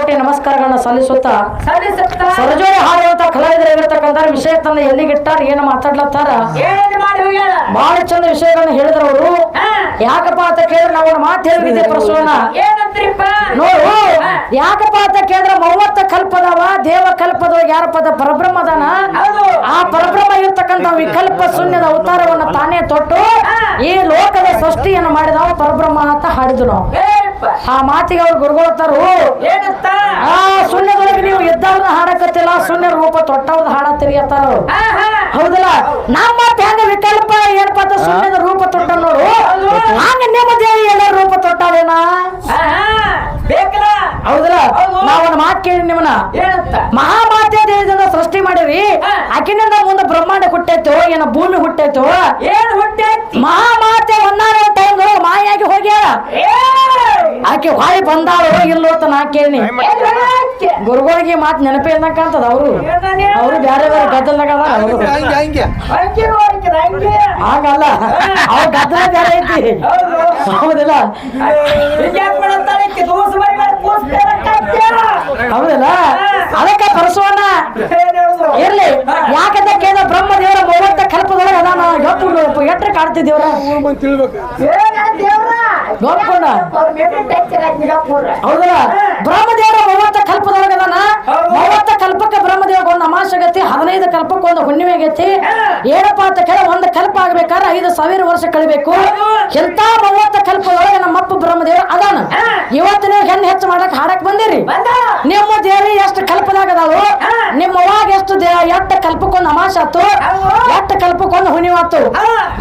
ಕೋಟಿ ನಮಸ್ಕಾರಗಳನ್ನ ಸಲ್ಲಿಸುತ್ತಾ ಸರಜೋಡಿ ಹಾಡುವಂತ ಕಲಾವಿದರಿಗಿರ್ತಕ್ಕಂಥ ವಿಷಯ ತಂದ ಎಲ್ಲಿಗಿಟ್ಟಾರ ಏನು ಮಾತಾಡ್ಲತ್ತಾರ ಬಹಳ ಚಂದ ವಿಷಯಗಳನ್ನ ಹೇಳಿದ್ರು ಅವರು. ಯಾಕಪ್ಪ ಅಂತ ಕೇಳಿದ್ರೆ ನಾವು ಮಾತು ಹೇಳಿದ್ದೆ ಪ್ರಸೋಣ ನೋಡು. ಯಾಕಪ್ಪ ಅಂತ ಕೇಳಿದ್ರೆ 30 ಕಲ್ಪದವ ದೇವ ಕಲ್ಪದವ ಯಾರಪ್ಪದ ಪರಬ್ರಹ್ಮದಾನ. ಆ ಪರಬ್ರಹ್ಮ ಇರ್ತಕ್ಕಂಥ ವಿಕಲ್ಪ ಶೂನ್ಯದ ಅವತಾರವನ್ನು ತಾನೇ ತೊಟ್ಟು ಈ ಲೋಕದ ಸೃಷ್ಟಿಯನ್ನು ಮಾಡಿದವ ಪರಬ್ರಹ್ಮ ಅಂತ ಹಾಡಿದ್ರು ನಾವು. ಆ ಮಾತಿಗೆ ಅವ್ರು ಗುರುಗಳತ್ತಾರು, ಆ ಶೂನ್ಯದೊಳಗೆ ನೀವು ಇದ್ದವ್ರನ್ನ ಹಾಡಕತ್ತಿಲ್ಲ, ಶೂನ್ಯ ರೂಪ ತೊಟ್ಟವ್ರದ್ದು ಹಾಡತ್ತೀರಿ ಅಂತಾರ. ಹೌದಲ್ಲ, ನಮ್ಮ ಹೆಂಗ ವಿಕಲ್ಪ ಏನಪ್ಪ ಅಂತ ಶೂನ್ಯದ ರೂಪ ತೊಟ್ಟ ನೋಡು, ಹಂಗ ನಿಮ್ಮ ದೇವಿ ಎಲ್ಲ ರೂಪ ತೊಟ್ಟಾವೇನಾ? ಹೌದಲ್ಲ, ನಾವೊಂದು ಮಾತು ಕೇಳಿ ನಿಮ್ಮನ್ನ, ಮಹಾಮಾತೆ ದೇವಿಯಿಂದ ಸೃಷ್ಟಿ ಮಾಡಿರಿ, ಆಕಿನಿಂದ ಮುಂದೆ ಬ್ರಹ್ಮಾಂಡ ಹುಟ್ಟೈತೋ ಏನ ಭೂಮಿ ಹುಟ್ಟೈತೋ? ಮಹಾಮಾತೆ ಒಂದಾರ ಟೈಮ್ ಮಾಯಾಗಿ ಹೋಗ್ಯಾಳ, ಆಕೆ ಹೊಳಿ ಬಂದಾಳು ಇಲ್ಲೋ ಅಂತ ನಾ ಕೇಳಿ. ಗುರುಗಳಿಗೆ ಮಾತು ನೆನಪೇ ಇಲ್ಲಂಕಂತದ. ಅವರು ಬ್ಯಾರೆ ಬೇರೆ ಗದ್ದಲ್ದಾಗ ಹಾಗಲ್ಲ, ಅವ್ರ ಗದ್ದಲ ಬೇರೆ ಐತಿ. ಹೌದಿಲ್ಲ, ಹೌದಲ್ಲ, ಅದಕ್ಕೆ ಕರ್ಸೋಣ ಇರ್ಲಿ. ಯಾಕಂತ ಕೇಳಿದ ಬ್ರಹ್ಮ ದೇವರ 30 ಕಲ್ಪದೊಳಗೆ ಅದಾನ. ಎಟ್ರೆ ಕಾಡ್ತಿದ್ದೇವ್ರ ಗೊತ್ತಕೊಂಡ. ಹೌದಲ್ಲ, ಬ್ರಹ್ಮದೇವರ 30 ಕಲ್ಪದೊಳಗೆ ಅದಾನ. 30 ಕಲ್ಪಕ್ಕೆ ಬ್ರಹ್ಮದೇವರಿಗೆ ಒಂದು ಅಮಾಸಗತಿ, 15 ಕಲ್ಪಕ್ಕೆ ಒಂದು ಹುಣ್ಣಿಮೆ ಆಗೈತಿ. ಏನಪ್ಪಾ ಅಂತ ಕೇಳ, ಒಂದು ಕಲ್ಪ ಆಗ್ಬೇಕಾದ್ರೆ 5,000 ವರ್ಷ ಕಳಿಬೇಕು. ಎಂತ 30 ಕಲ್ಪದೊಳಗೆ ನಮ್ಮಪ್ಪ ಬ್ರಹ್ಮದೇವರು ಅದಾನ. ಇವತ್ತು ನೀವು ಹೆಣ್ಣು ಹೆಚ್ಚು ಮಾಡಕ್ ಹಾಡಕ್ ಬಂದಿರಿ. ನಿಮ್ಮ ದೇವಿ ಎಷ್ಟು ಕಲ್ಪದಾಗ ಅದಾವು, ನಿಮ್ಮ ಅವಾಗ ಎಷ್ಟು ಕಲ್ಪಕ್ಕೊಂದು ಅಮಾಸ ಆತು, ಎಷ್ಟು ಕಲ್ಪಕ್ಕೊಂದು ಹುಣ್ಣಿಮೆ ಆತು.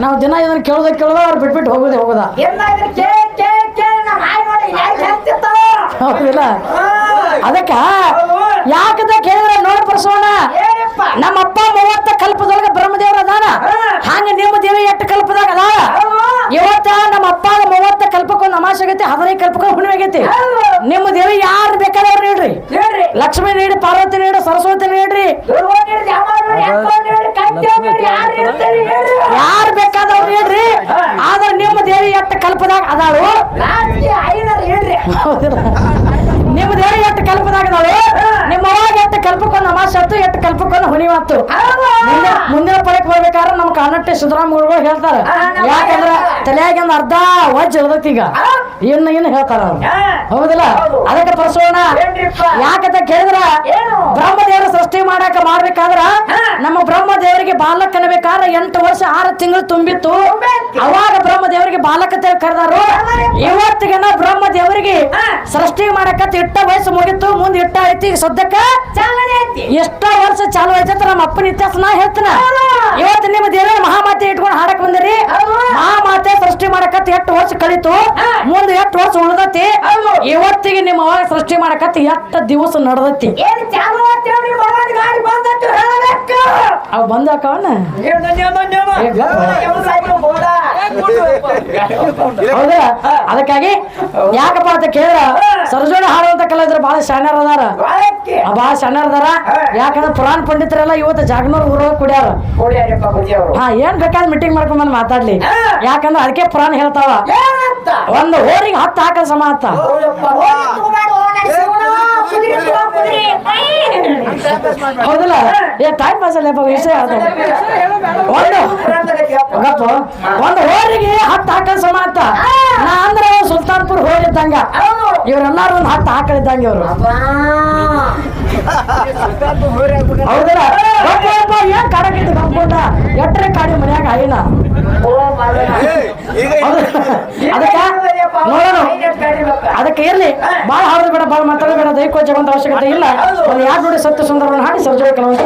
ನಾವು ದಿನ ಇದನ್ನ ಕೇಳೋದ ಅವ್ರು ಬಿಟ್ಬಿಟ್ಟು ಹೋಗುದ. ಹೌದಿಲ್ಲ, ಅದಕ್ಕ ಯಾಕಂತ ಕೇಳಿದ್ರೆ ನೋಡಿ ಪ್ರಸೋಣ, ನಮ್ಮಪ್ಪ 30 ಕಲ್ಪದೊಳಗೆ ಬ್ರಹ್ಮದೇವ್ರ ಅದಾನ. ಹಂಗ ನಿಮ್ಮ ದೇವಿ 8 ಕಲ್ಪದಾಗ ಅದಾಳ. ಇವತ್ತ ನಮ್ಮ ಅಪ್ಪ 30 ಕಲ್ಪಕ್ಕೊಂದು ಅಮಾಸಗೈತಿ, 15 ಕಲ್ಪಕ್ಕೊಂದು ಹುಣ್ಣಿಮೆ ಆಗೈತಿ. ನಿಮ್ಮ ದೇವಿ ಯಾರು ಬೇಕಾದವ್ರು ನೀಡ್ರಿ, ಲಕ್ಷ್ಮಿ ನೀಡಿ, ಪಾರ್ವತಿ ನೀಡಿ, ಸರಸ್ವತಿ ನೀಡ್ರಿ, ಯಾರು ಬೇಕಾದವ್ರು ನೀಡ್ರಿ. ಆದ್ರೆ ನಿಮ್ಮ ದೇವಿ 8 ಕಲ್ಪದಾಗ ಅದಾಳು. ನಿಮ್ಮ ದೇವಿ 8 ಕಲ್ಪದಾಗ ಅದಾಳು. ನಿಮ್ಮ ಅವಾಗ 8 ಕಲ್ಪಕ್ಕೊಂದು ಅಮಾಸೆ ಆತು, 8 ಕಲ್ಪಕ್ಕೊಂದು ಹುಣ್ಣಿಮೆ ಆತು. ಮುಂದಿನ ಪರಕ್ಕೆ ಬರ್ಬೇಕಾದ್ರೆ ನಮ್ಮ ಕನ್ನಟ್ಟಿ ಸಿದ್ದರಾಮಯ್ಯ ಹೇಳ್ತಾರ. ಯಾಕಂದ್ರ ತಲೆಯಾಗಿ ಒಂದು ಅರ್ಧ ವಜ್ಜ ಇಳ್ದೈತಿ, ಈಗ ಇನ್ನು ಹೇಳ್ತಾರ ಅವ್ರು. ಹೌದಿಲ್ಲ, ಅದಕ್ಕೆ ಪ್ರಸೋಣ ಯಾಕಂತ ಕೇಳಿದ್ರ ಬ್ರಹ್ಮದೇವರ ಸೃಷ್ಟಿ ಮಾಡ್ಬೇಕಾದ್ರ ನಮ್ಮ ಬ್ರಹ್ಮದೇವರಿಗೆ ಬಾಲಕ ಅನ್ಬೇಕಾದ್ರೆ 8 ವರ್ಷ 6 ತಿಂಗಳು ತುಂಬಿತ್ತು. ಅವಾಗ ಬ್ರಹ್ಮದೇವರಿಗೆ ಬಾಲಕ ಕರೆದಾರು. ಇವತ್ತಿಗೆನ ಬ್ರಹ್ಮದೇವರಿಗೆ ಸೃಷ್ಟಿ ಮಾಡಕತ್ತ ಇಟ್ಟ ವಯಸ್ಸು ಮುಗಿತು, ಮುಂದೆ ಇಟ್ಟ ಐತಿ. ಸದ್ಯಕ್ಕ ಎಷ್ಟ ವರ್ಷ ಚಾಲು ಐತೆ ನಮ್ಮ ಅಪ್ಪನ ಇತಿಹಾಸ ನಾ ಹೇಳ್ತಾನ. ಇವತ್ತು ನಿಮ್ಮ ದೇವರ ಮಹಾಮಾತೆ ಇಟ್ಕೊಂಡು ಹಾಡಕ್ ಬಂದಿರಿ. ಮಹಾಮಾತೆ ಸೃಷ್ಟಿ ಮಾಡಕತ್ತ 8 ವರ್ಷ ಕಳಿತು, ಮುಂದೆ 8 ವರ್ಷ ಉಳ್ದತಿ. ಇವತ್ತಿಗೆ ನಿಮ್ಮ ಅವಾಗ ಸೃಷ್ಟಿ ಮಾಡಕತ್ತ 8 ದಿವಸ ನಡೆದತಿ. ಅವ್ ಬಂದಾಕವನ್ನ ಹೌದಾ? ಅದಕ್ಕಾಗಿ ಯಾಕಪ್ಪ ಅಂತ ಕೇಳಿದ್ರ ಸರಜೋಡಿ ಹಾಡುವಂತ ಕಲಾವಿದ್ರು ಬಹಳ ಶಾಣ್ಯರ ಅದಾರ, ಬಹಳ ಶಾಣ್ಯರ ಅದಾರ. ಯಾಕಂದ್ರೆ ಪುರಾಣ ಪಂಡಿತರೆಲ್ಲ ಇವತ್ತು ಜಾಗನೂರ್ ಊರೊಳಗೆ ಕುಡಿಯಾರ. ಏನ್ ಬೇಕಾದ್ರೆ ಮೀಟಿಂಗ್ ಮಾಡ್ಕೊಂಡ್ ಬಂದ್ ಮಾತಾಡ್ಲಿ. ಯಾಕಂದ್ರೆ ಅದಕ್ಕೆ ಪುರಾಣ ಹೇಳ್ತಾವ, ಒಂದು ಹೋರಿಗೆ 10 ಹಾಕಲ್ ಸಮ ಅಂತ. ಹೌದಲ್ಲ, ಟೈಮ್ ಪಾಸ್ ಅಲ್ಲ ವಿಷಯ. ಒಂದು ಹೋರಿಗೆ 10 ಹಾಕಲ್ ಸಮ ಅಂತ. ನಾ ಅಂದ್ರೆ ಸುಲ್ತಾನ್ಪುರ್ ಹೋಗಿದ್ದಂಗ, ಇವ್ರೆಲ್ಲಾರು ಒಂದು 10 ಹಾಕಲಿದ್ದಂಗೆ ಇವ್ರು. ಹೌದಲ್ಲ, ಏನ್ ಕಾಡಕೈತಿ ಕಂಪೌಂಡ ಎಟ್ರೆ ಕಾಡಿ ಮನ್ಯಾಗ ಆಯಿನ. ನೋಡೋಣ, ಅದಕ್ಕೆ ಇರ್ಲಿ. ಬಾಳ ಹಾಡೋದು ಬೇಡ, ಬಾಳ ಮಾತಾಡೋದು ಬೇಡ, ದೈಕೋಚವಂತ ಅವಶ್ಯಕತೆ ಇಲ್ಲ. ಒಂದು 2 ನುಡಿ ಸತ್ಯ ಸುಂದರವನ್ನು ಹಾಡಿ ಸರ್ಜೋಡಿ ಕೆಲವೊಂದು